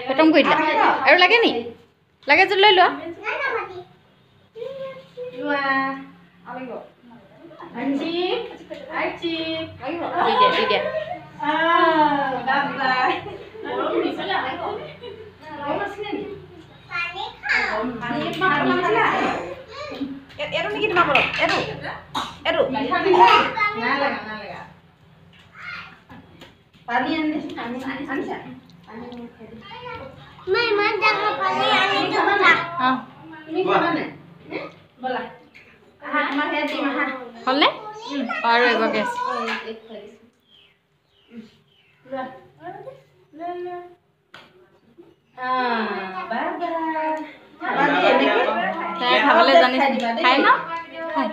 খতম কৰি দিলা আৰু লাগে নি লাগে যদি লৈ লোৱা Edo nih kita mau Edo. Panian nih, Anissa. Mai jangan panian itu mana? Ini mana? Bola. Mah hati mah. হলনে আৰু এবাৰ গেছ তাই খাবলৈ জানিছে খাই ন খাই